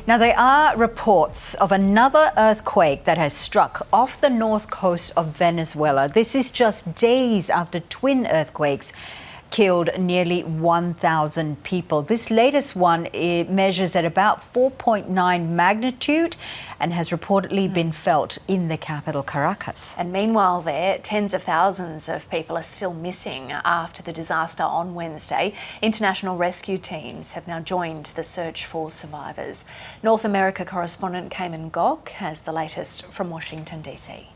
Now, there are reports of another earthquake that has struck off the north coast of Venezuela. This is just days after twin earthquakes killed nearly 1,000 people. This latest one, it measures at about 4.9 magnitude and has reportedly been felt in the capital, Caracas. And meanwhile there, tens of thousands of people are still missing after the disaster on Wednesday. International rescue teams have now joined the search for survivors. North America correspondent Cayman Gok has the latest from Washington, DC.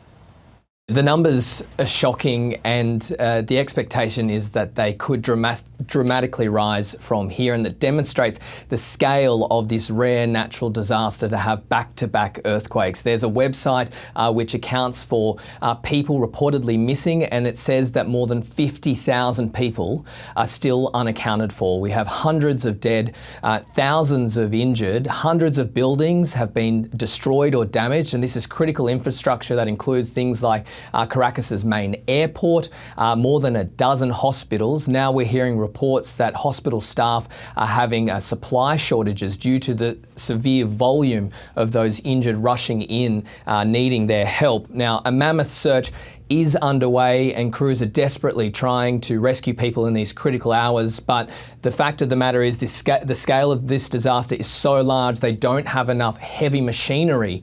The numbers are shocking, and the expectation is that they could dramatically rise from here, and that demonstrates the scale of this rare natural disaster to have back-to-back earthquakes. There's a website which accounts for people reportedly missing, and it says that more than 50,000 people are still unaccounted for. We have hundreds of dead, thousands of injured, hundreds of buildings have been destroyed or damaged, and this is critical infrastructure that includes things like Caracas's main airport, more than a dozen hospitals. Now we're hearing reports that hospital staff are having supply shortages due to the severe volume of those injured rushing in, needing their help. Now, a mammoth search is underway and crews are desperately trying to rescue people in these critical hours, but the fact of the matter is the scale of this disaster is so large they don't have enough heavy machinery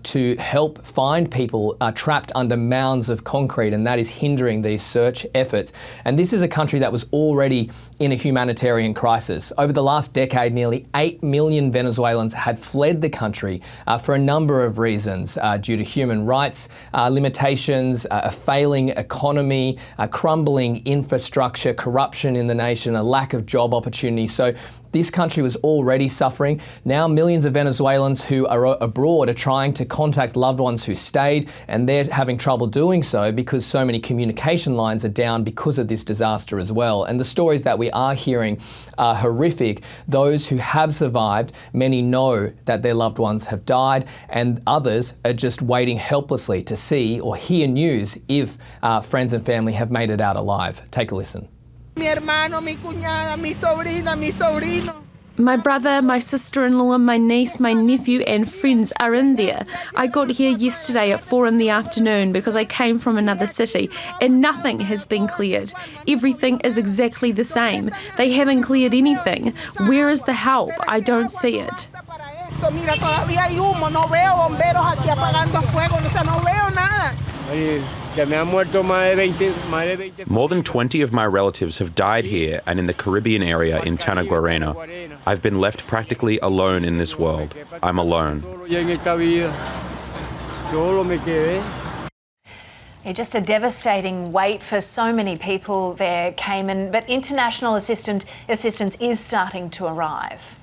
to help find people trapped under mounds of concrete, and that is hindering these search efforts. And this is a country that was already in a humanitarian crisis. Over the last decade, nearly 8 million Venezuelans had fled the country for a number of reasons, due to human rights limitations, a failing economy, a crumbling infrastructure, corruption in the nation, a lack of job opportunities. So this country was already suffering. Now millions of Venezuelans who are abroad are trying to contact loved ones who stayed, and they're having trouble doing so because so many communication lines are down because of this disaster as well. And the stories that we are hearing are horrific. Those who have survived, many know that their loved ones have died, and others are just waiting helplessly to see or hear news if friends and family have made it out alive. Take a listen. Mi hermano, mi cuñada, mi sobrina, mi sobrino. My brother, my sister-in-law, my niece, my nephew and friends are in there. I got here yesterday at 4 in the afternoon because I came from another city and nothing has been cleared. Everything is exactly the same. They haven't cleared anything. Where is the help? I don't see it. Mira, todavía hay humo, no veo bomberos aquí apagando fuego, o sea, no veo nada. More than 20 of my relatives have died here and in the Caribbean area in Tanaguarena. I've been left practically alone in this world. I'm alone. Yeah, just a devastating wait for so many people there, Cayman, but international assistance is starting to arrive.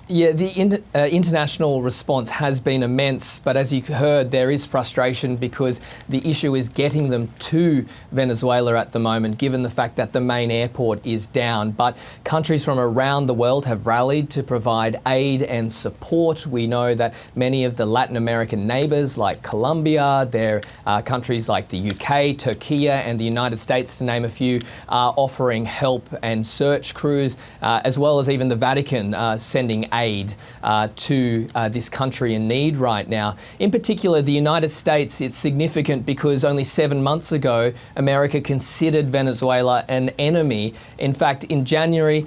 Yeah, the international response has been immense, but as you heard, there is frustration because the issue is getting them to Venezuela at the moment, given the fact that the main airport is down. But countries from around the world have rallied to provide aid and support. We know that many of the Latin American neighbours, like Colombia, there are countries like the UK, Turkey and the United States, to name a few, are offering help and search crews, as well as even the Vatican sending aid to this country in need right now. In particular, the United States, it's significant because only 7 months ago, America considered Venezuela an enemy. In fact, in January,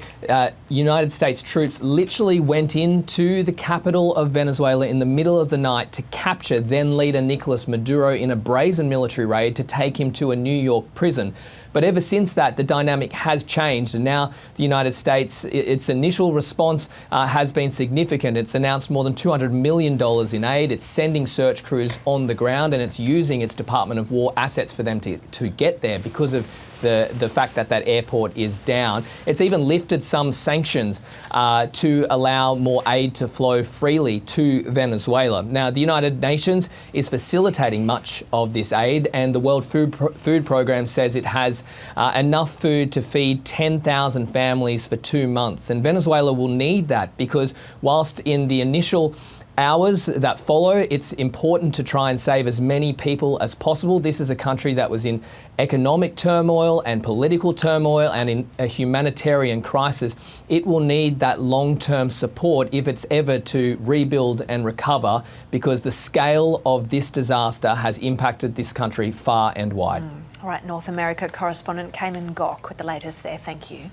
United States troops literally went into the capital of Venezuela in the middle of the night to capture then leader Nicolas Maduro in a brazen military raid to take him to a New York prison. But ever since that, the dynamic has changed, and now the United States, its initial response has been significant. It's announced more than $200 million in aid. It's sending search crews on the ground, and it's using its Department of War assets for them to get there because of the fact that that airport is down. It's even lifted some sanctions to allow more aid to flow freely to Venezuela. Now, the United Nations is facilitating much of this aid, and the World Food Programme says it has enough food to feed 10,000 families for 2 months. And Venezuela will need that because whilst in the initial hours that follow, it's important to try and save as many people as possible. This is a country that was in economic turmoil and political turmoil and in a humanitarian crisis. It will need that long-term support if it's ever to rebuild and recover, because the scale of this disaster has impacted this country far and wide. All right, North America correspondent Cayman Gok with the latest there. Thank you.